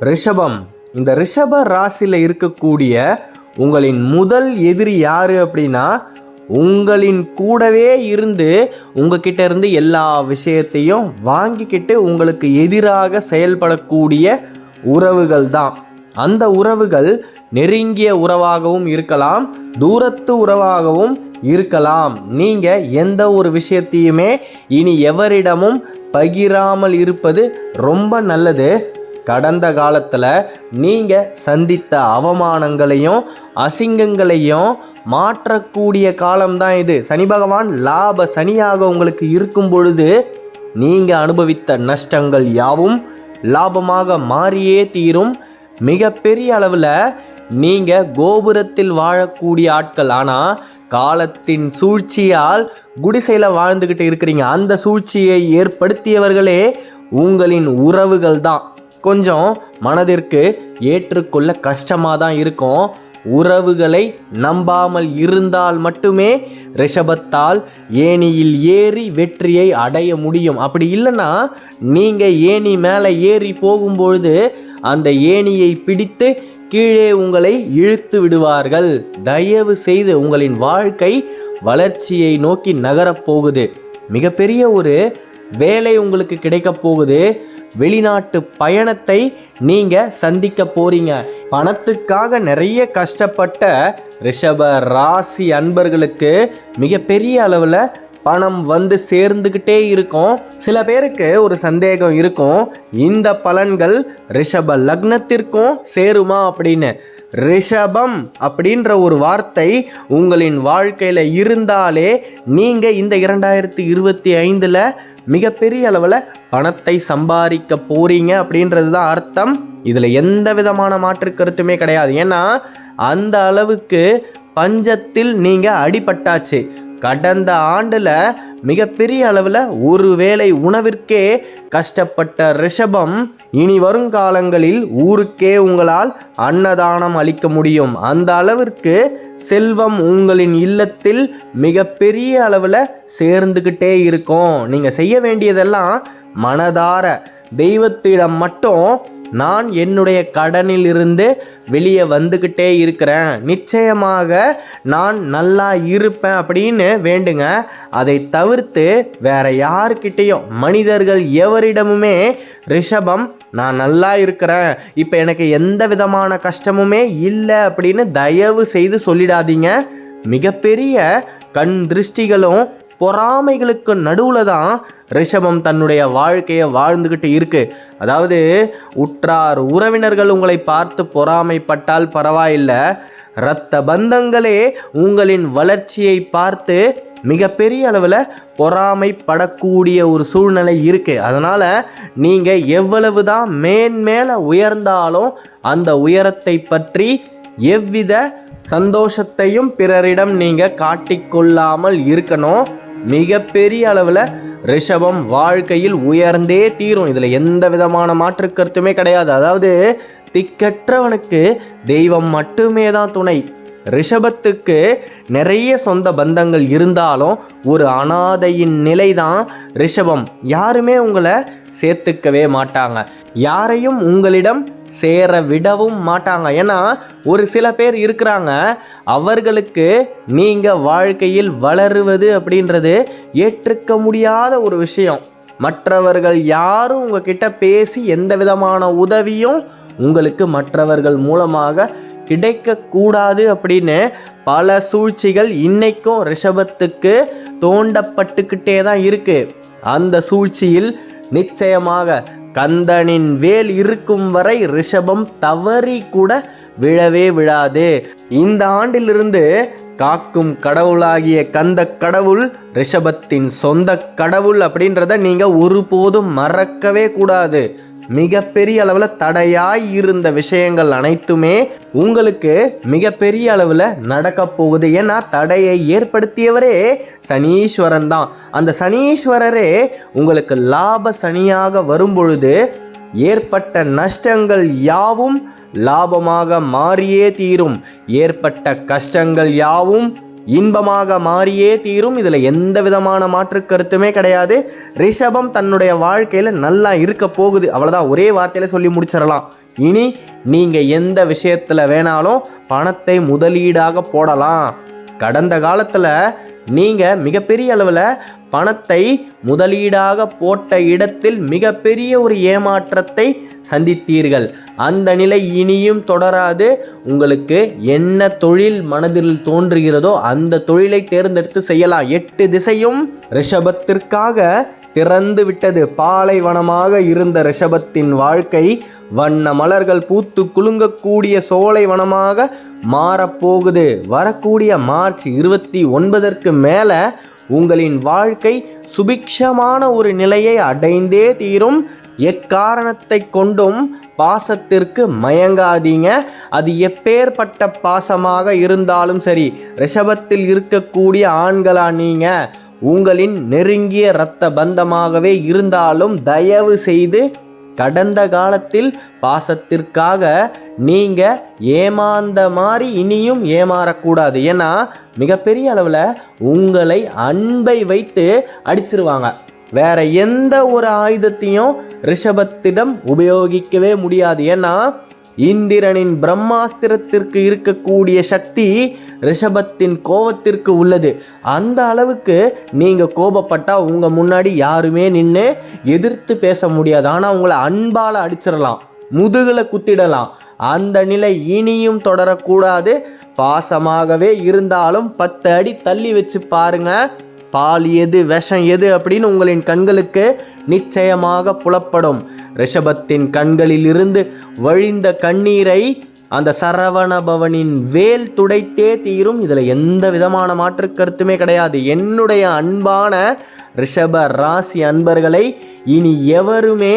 ரிஷபம். இந்த ரிஷப ராசியில் இருக்கக்கூடிய உங்களின் முதல் எதிரி யாரு அப்படின்னா, உங்களின் கூடவே இருந்து உங்ககிட்ட இருந்து எல்லா விஷயத்தையும் வாங்கிக்கிட்டு உங்களுக்கு எதிராக செயல்படக்கூடிய உறவுகள் தான். அந்த உறவுகள் நெருங்கிய உறவாகவும் இருக்கலாம், தூரத்து உறவாகவும் இருக்கலாம். நீங்கள் எந்த ஒரு விஷயத்தையுமே இனி எவரிடமும் பகிராமல் இருப்பது ரொம்ப நல்லது. கடந்த காலத்தில் நீங்கள் சந்தித்த அவமானங்களையும் அசிங்கங்களையும் மாற்றக்கூடிய காலம்தான் இது. சனி பகவான் லாப சனியாக உங்களுக்கு இருக்கும் பொழுது நீங்கள் அனுபவித்த நஷ்டங்கள் யாவும் லாபமாக மாறியே தீரும். மிகப்பெரிய அளவில் நீங்கள் கோபுரத்தில் வாழக்கூடிய ஆட்கள், ஆனால் காலத்தின் சூழ்ச்சியால் குடிசையில் வாழ்ந்துக்கிட்டு இருக்கிறீங்க. அந்த சூழ்ச்சியை ஏற்படுத்தியவர்களே உங்களின் உறவுகள் தான். கொஞ்சம் மனதிற்கு ஏற்றுக்கொள்ள கஷ்டமாக தான் இருக்கும். உறவுகளை நம்பாமல் இருந்தால் மட்டுமே ரிஷபத்தால் ஏணியில் ஏறி வெற்றியை அடைய முடியும். அப்படி இல்லைன்னா நீங்கள் ஏணி மேலே ஏறி போகும்பொழுது அந்த ஏணியை பிடித்து கீழே உங்களை இழுத்து விடுவார்கள். தயவு செய்து உங்களின் வாழ்க்கை வளர்ச்சியை நோக்கி நகரப்போகுது. மிகப்பெரிய ஒரு வேலை உங்களுக்கு கிடைக்க போகுது. வெளிநாட்டு பயணத்தை நீங்கள் சந்திக்க போறீங்க. பணத்துக்காக நிறைய கஷ்டப்பட்ட ரிஷப ராசி அன்பர்களுக்கு மிகப்பெரிய அளவில் பணம் வந்து சேர்ந்துக்கிட்டே இருக்கும். சில பேருக்கு ஒரு சந்தேகம் இருக்கும், இந்த பலன்கள் ரிஷப லக்னத்திற்கும் சேருமா அப்படின்னு. ரிஷபம் அப்படின்ற ஒரு வார்த்தை உங்களின் வாழ்க்கையில் இருந்தாலே நீங்கள் இந்த 2025 மிகப்பெரிய அளவில் பணத்தை சம்பாதிக்க போறீங்க அப்படின்றது தான் அர்த்தம். இதில் எந்த விதமான மாற்று கருத்துமே கிடையாது. ஏன்னா அந்த அளவுக்கு பஞ்சத்தில் நீங்கள் அடிபட்டாச்சு. கடந்த ஆண்டில் மிகப்பெரிய அளவில் ஒரு வேளை உணவிற்கே கஷ்டப்பட்ட ரிஷபம் இனி வருங்காலங்களில் ஊருக்கே உங்களால் அன்னதானம் அளிக்க முடியும். அந்த அளவிற்கு செல்வம் உங்களின் இல்லத்தில் மிகப்பெரிய அளவில் சேர்ந்துக்கிட்டே இருக்கும். நீங்கள் செய்ய வேண்டியதெல்லாம் மனதார தெய்வத்திடம் மட்டும் நான் என்னுடைய கடனில் இருந்து வெளியே வந்துக்கிட்டே இருக்கிறேன், நிச்சயமாக நான் நல்லா இருப்பேன் அப்படின்னு வேண்டுங்க. அதை தவிர்த்து வேற யாருக்கிட்டேயும், மனிதர்கள் எவரிடமுமே ரிஷபம் நான் நல்லா இருக்கிறேன், இப்போ எனக்கு எந்த விதமான கஷ்டமுமே இல்லை அப்படின்னு தயவு செய்து சொல்லிடாதீங்க. மிகப்பெரிய கண் திருஷ்டிகளும் பொறாமைகளுக்கு நடுவில் தான் ரிஷபம் தன்னுடைய வாழ்க்கையை வாழ்ந்துக்கிட்டு இருக்கு. அதாவது உற்றார் உறவினர்கள் உங்களை பார்த்து பொறாமைப்பட்டால் பரவாயில்லை, இரத்த பந்தங்களே உங்களின் வளர்ச்சியை பார்த்து மிகப்பெரிய அளவில் பொறாமைப்படக்கூடிய ஒரு சூழ்நிலை இருக்குது. அதனால் நீங்கள் எவ்வளவு தான் மேன்மேலே உயர்ந்தாலும் அந்த உயரத்தை பற்றி எவ்வித சந்தோஷத்தையும் பிறரிடம் நீங்கள் காட்டிக்கொள்ளாமல் இருக்கணும். மிகப்பெரிய அளவில் ரிஷபம் வாழ்க்கையில் உயர்ந்தே தீரும். இதில் எந்த விதமான மாற்று கருத்துமே கிடையாது. அதாவது திக்கற்றவனுக்கு தெய்வம் மட்டுமே தான் துணை. ரிஷபத்துக்கு நிறைய சொந்த பந்தங்கள் இருந்தாலும் ஒரு அனாதையின் நிலை தான் ரிஷபம். யாருமே உங்களை சேர்த்துக்கவே மாட்டாங்க, யாரையும் உங்களிடம் சேர விடவும் மாட்டாங்க. ஏன்னா ஒரு சில பேர் இருக்கிறாங்க, அவர்களுக்கு நீங்கள் வாழ்க்கையில் வளருவது அப்படின்றது ஏற்றுக்க முடியாத ஒரு விஷயம். மற்றவர்கள் யாரும் உங்ககிட்ட பேசி எந்த விதமான உதவியும் உங்களுக்கு மற்றவர்கள் மூலமாக கிடைக்கக்கூடாது அப்படின்னு பல சூழ்ச்சிகள் இன்னைக்கும் ரிஷபத்துக்கு தோண்டப்பட்டுக்கிட்டே தான் இருக்கு. அந்த சூழ்ச்சியில் நிச்சயமாக கந்தனின் வேல் இருக்கும் வரை ரிஷபம் தவறி கூட விழவே விழாது. இந்த ஆண்டிலிருந்து காக்கும் கடவுளாகிய கந்த கடவுள் ரிஷபத்தின் சொந்த கடவுள் அப்படின்றத நீங்கள் ஒருபோதும் மறக்கவே கூடாது. மிகப்பெரிய அளவில் தடையாய் இருந்த விஷயங்கள் அனைத்துமே உங்களுக்கு மிகப்பெரிய அளவில் நடக்க போகுது. ஏன்னா தடையை ஏற்படுத்தியவரே சனீஸ்வரன் தான். அந்த சனீஸ்வரரே உங்களுக்கு லாப சனியாக வரும்பொழுது ஏற்பட்ட நஷ்டங்கள் யாவும் லாபமாக மாறியே தீரும். ஏற்பட்ட கஷ்டங்கள் யாவும் இன்பமாக மாறியே தீரும். இதில் எந்த விதமான மாற்று கருத்துமே கிடையாது. ரிஷபம் தன்னுடைய வாழ்க்கையில் நல்லா இருக்க போகுது. அவ்வளோதான், ஒரே வார்த்தையில் சொல்லி முடிச்சிடலாம். இனி நீங்கள் எந்த விஷயத்தில் வேணாலும் பணத்தை முதலீடாக போடலாம். கடந்த காலத்தில் நீங்கள் மிகப்பெரிய அளவில் பணத்தை முதலீடாக போட்ட இடத்தில் மிகப்பெரிய ஒரு ஏமாற்றத்தை சந்தித்தீர்கள். அந்த நிலை இனியும் தொடராது. உங்களுக்கு என்ன தொழில் மனதில் தோன்றுகிறதோ அந்த தொழிலை தேர்ந்தெடுத்து செய்யலாம். 8 திசையும் ரிஷபத்திற்காக திறந்து விட்டது. பாலைவனமாக இருந்த ரிஷபத்தின் வாழ்க்கை வண்ண மலர்கள் பூத்து குலுங்கக்கூடிய சோலை வனமாக மாறப்போகுது. வரக்கூடிய மார்ச் 29க்கு மேலே உங்களின் வாழ்க்கை சுபிக்ஷமான ஒரு நிலையை அடைந்தே தீரும். எக்காரணத்தை கொண்டும் பாசத்திற்கு மயங்காதீங்க. அது எப்பேற்பட்ட பாசமாக இருந்தாலும் சரி. ரிஷபத்தில் இருக்கக்கூடிய ஆண்களா நீங்கள் உங்களின் நெருங்கிய இரத்த பந்தமாகவே இருந்தாலும் தயவு செய்து கடந்த காலத்தில் பாசத்திற்காக நீங்கள் ஏமாந்த மாதிரி இனியும் ஏமாறக்கூடாது. ஏன்னா மிகப்பெரிய அளவில் உங்களை அன்பை வைத்து அடிச்சிருவாங்க. வேற எந்த ஒரு ஆயுதத்தையும் ரிஷபத்திடம் உபயோகிக்கவே முடியாது. ஏன்னா இந்திரனின் பிரம்மாஸ்திரத்திற்கு இருக்கக்கூடிய சக்தி ரிஷபத்தின் கோபத்திற்கு உள்ளது. அந்த அளவுக்கு நீங்கள் கோபப்பட்டால் உங்கள் முன்னாடி யாருமே நின்று எதிர்த்து பேச முடியாது. ஆனால் உங்களை அன்பால் அடிச்சிடலாம், முதுகில் குத்திடலாம். அந்த நிலை இனியும் தொடரக்கூடாது. பாசமாகவே இருந்தாலும் 10 அடி தள்ளி வச்சு பாருங்க. பால் எது விஷம் எது அப்படின்னு உங்களின் கண்களுக்கு நிச்சயமாக புலப்படும். ரிஷபத்தின் கண்களில் இருந்து வழிந்த கண்ணீரை அந்த சரவணபவனின் வேல் துடைத்தே தீரும். இதில் எந்த விதமான மாற்று கருத்துமே கிடையாது. என்னுடைய அன்பான ரிஷப ராசி அன்பர்களை இனி எவருமே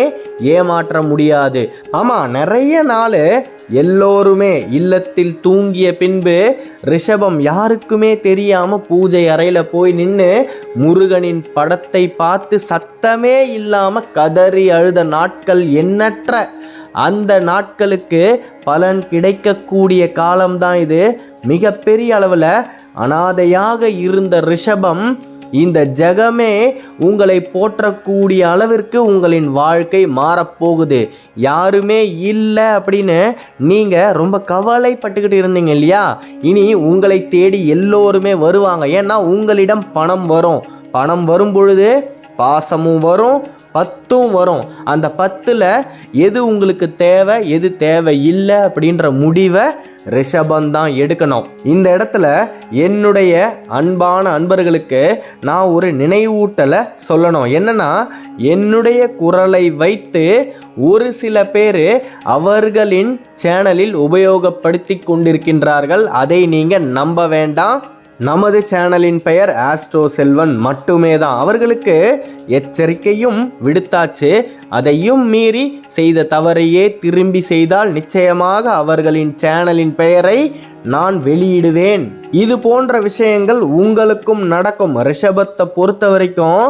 ஏமாற்ற முடியாது. ஆமாம், நிறைய நாள் எல்லோருமே இல்லத்தில் தூங்கிய பின்பு ரிஷபம் யாருக்குமே தெரியாமல் பூஜை அறையில் போய் நின்று முருகனின் படத்தை பார்த்து சத்தமே இல்லாமல் கதறி அழுத நாட்கள் எண்ணற்ற. அந்த நாட்களுக்கு பலன் கிடைக்கக்கூடிய காலம்தான் இது. மிகப்பெரிய அளவில் அனாதையாக இருந்த ரிஷபம் இந்த ஜெகமே உங்களை போற்றக்கூடிய அளவிற்கு உங்களின் வாழ்க்கை மாறப்போகுது. யாருமே இல்லை அப்படின்னு நீங்கள் ரொம்ப கவலைப்பட்டுக்கிட்டு இருந்தீங்க இல்லையா? இனி உங்களை தேடி எல்லோருமே வருவாங்க. ஏன்னா உங்களிடம் பணம் வரும். பணம் வரும் பொழுது பாசமும் வரும், 10ம் வரும். அந்த 10ல் எது உங்களுக்கு தேவை எது தேவை இல்லை அப்படின்ற முடிவை ரிஷபந்தான் எடுக்கணும். இந்த இடத்துல என்னுடைய அன்பான அன்பர்களுக்கு நான் ஒரு நினைவூட்டலை சொல்லணும். என்னன்னா, என்னுடைய குரலை வைத்து ஒரு சில பேர் அவர்களின் சேனலில் உபயோகப்படுத்தி கொண்டிருக்கின்றார்கள். அதை நீங்கள் நம்ப வேண்டாம். நமது சேனலின் பெயர் ஆஸ்ட்ரோ செல்வன் மட்டுமே தான். அவர்களுக்கு எச்சரிக்கையும் விடுத்தாச்சு. அதையும் மீறி செய்த தவறையே திரும்பி செய்தால் நிச்சயமாக அவர்களின் சேனலின் பெயரை நான் வெளியிடுவேன். இது போன்ற விஷயங்கள் உங்களுக்கும் நடக்கும். ரிஷபத்தை பொறுத்த வரைக்கும்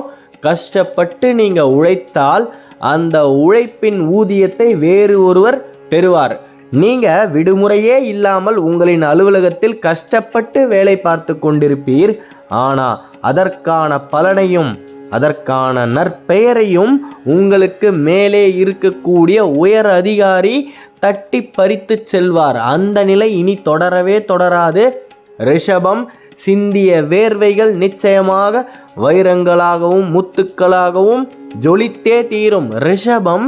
கஷ்டப்பட்டு நீங்கள் உழைத்தால் அந்த உழைப்பின் ஊதியத்தை வேறு ஒருவர் பெறுவார். நீங்கள் விடுமுறையே இல்லாமல் உங்களின் அலுவலகத்தில் கஷ்டப்பட்டு வேலை பார்த்து கொண்டிருப்பீர். ஆனால் அதற்கான பலனையும் அதற்கான நற்பெயரையும் உங்களுக்கு மேலே இருக்கக்கூடிய உயர் அதிகாரி தட்டி பறித்து செல்வார். அந்த நிலை இனி தொடரவே தொடராது. ரிஷபம் சிந்திய வேர்வைகள் நிச்சயமாக வைரங்களாகவும் முத்துக்களாகவும் ஜொலித்தே தீரும். ரிஷபம்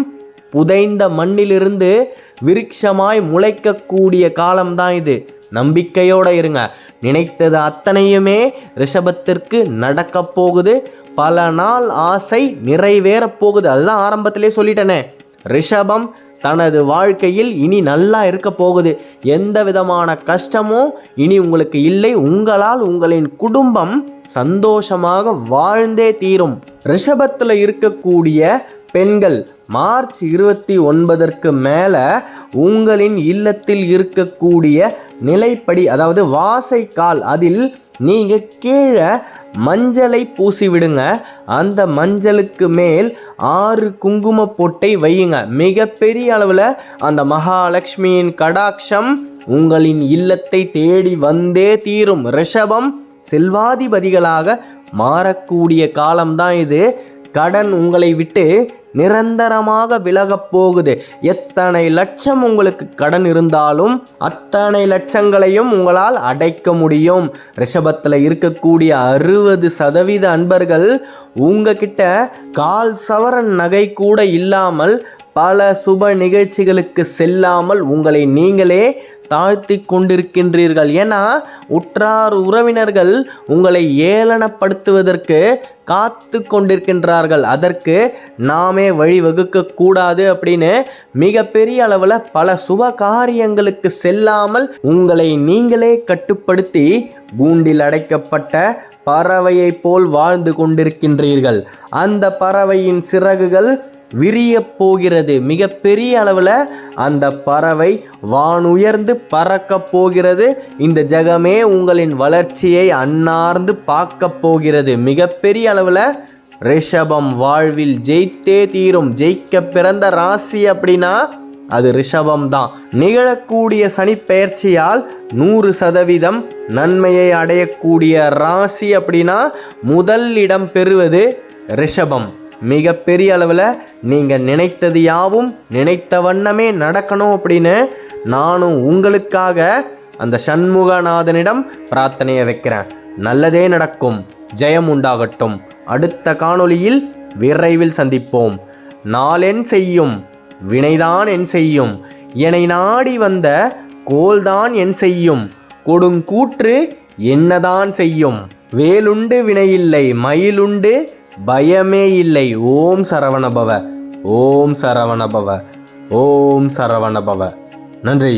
புதைந்த மண்ணிலிருந்து விருட்சமாய் முளைக்கக்கூடிய காலம்தான் இது. நம்பிக்கையோடு இருங்க. நினைத்தது அத்தனையுமே ரிஷபத்திற்கு நடக்க போகுது. பல நாள் ஆசை நிறைவேறப் போகுது. அதுதான் ஆரம்பத்திலே சொல்லிட்டேனே. ரிஷபம் தனது வாழ்க்கையில் இனி நல்லா இருக்க போகுது. எந்த விதமான கஷ்டமும் இனி உங்களுக்கு இல்லை. உங்களால் உங்களின் குடும்பம் சந்தோஷமாக வாழ்ந்தே தீரும். ரிஷபத்தில் இருக்கக்கூடிய பெண்கள் மார்ச் 29க்கு மேலே உங்களின் இல்லத்தில் இருக்கக்கூடிய நிலைப்படி, அதாவது வாசைக்கால், அதில் நீங்கள் கீழே மஞ்சளை பூசி விடுங்க. அந்த மஞ்சளுக்கு மேல் 6 குங்கும பொட்டை வையுங்க. மிகப்பெரிய அளவில் அந்த மகாலட்சுமியின் கடாட்சம் உங்களின் இல்லத்தை தேடி வந்தே தீரும். ரிஷபம் செல்வாதிபதிகளாக மாறக்கூடிய காலம்தான் இது. கடன் உங்களை விட்டு நிரந்தரமாக விலகப் போகுது. எத்தனை லட்சம் உங்களுக்கு கடன் இருந்தாலும் அத்தனை லட்சங்களையும் உங்களால் அடைக்க முடியும். ரிஷபத்தில் இருக்கக்கூடிய 60% அன்பர்கள் உங்ககிட்ட கால் சவரன் நகை கூட இல்லாமல் பல சுப நிகழ்ச்சிகளுக்கு செல்லாமல் உங்களை நீங்களே தாழ்த்தி கொண்டிருக்கின்றீர்கள். ஏன்னா உற்றார் உறவினர்கள் உங்களை ஏளனப்படுத்துவதற்கு காத்து கொண்டிருக்கின்றார்கள். அதற்கு நாமே வழிவகுக்க கூடாது அப்படின்னு மிகப்பெரிய அளவில் பல சுப காரியங்களுக்கு செல்லாமல் உங்களை நீங்களே கட்டுப்படுத்தி கூண்டில் அடைக்கப்பட்ட பறவையை போல் வாழ்ந்து கொண்டிருக்கின்றீர்கள். அந்த பறவையின் சிறகுகள் விரிய போகிறது. மிகப்பெரிய அளவில் அந்த பறவை வானுயர்ந்து பறக்க போகிறது. இந்த ஜகமே உங்களின் வளர்ச்சியை அன்னார்ந்து பார்க்க போகிறது. மிகப்பெரிய அளவில் ரிஷபம் வாழ்வில் ஜெயித்தே தீரும். ஜெயிக்க பிறந்த ராசி அப்படின்னா அது ரிஷபம் தான். நிகழக்கூடிய சனி பெயர்ச்சியால் 100% நன்மையை அடையக்கூடிய ராசி அப்படின்னா முதல் இடம் பெறுவது ரிஷபம். மிகப்பெரிய அளவில் நீங்கள் நினைத்தது யாவும் நினைத்த வண்ணமே நடக்கணும் அப்படின்னு நானும் உங்களுக்காக அந்த சண்முகநாதனிடம் பிரார்த்தனையை வைக்கிறேன். நல்லதே நடக்கும். ஜெயம் உண்டாகட்டும். அடுத்த காணொளியில் விரைவில் சந்திப்போம். நாளென் செய்யும் வினைதான் என் செய்யும், என்னை நாடி வந்த கோல்தான் என் செய்யும், கொடுங்கூற்று என்னதான் செய்யும், வேலுண்டு வினையில்லை மயிலுண்டு பயமே இல்லை. ஓம் சரவணபவ, ஓம் சரவணபவ, ஓம் சரவணபவ. நன்றி.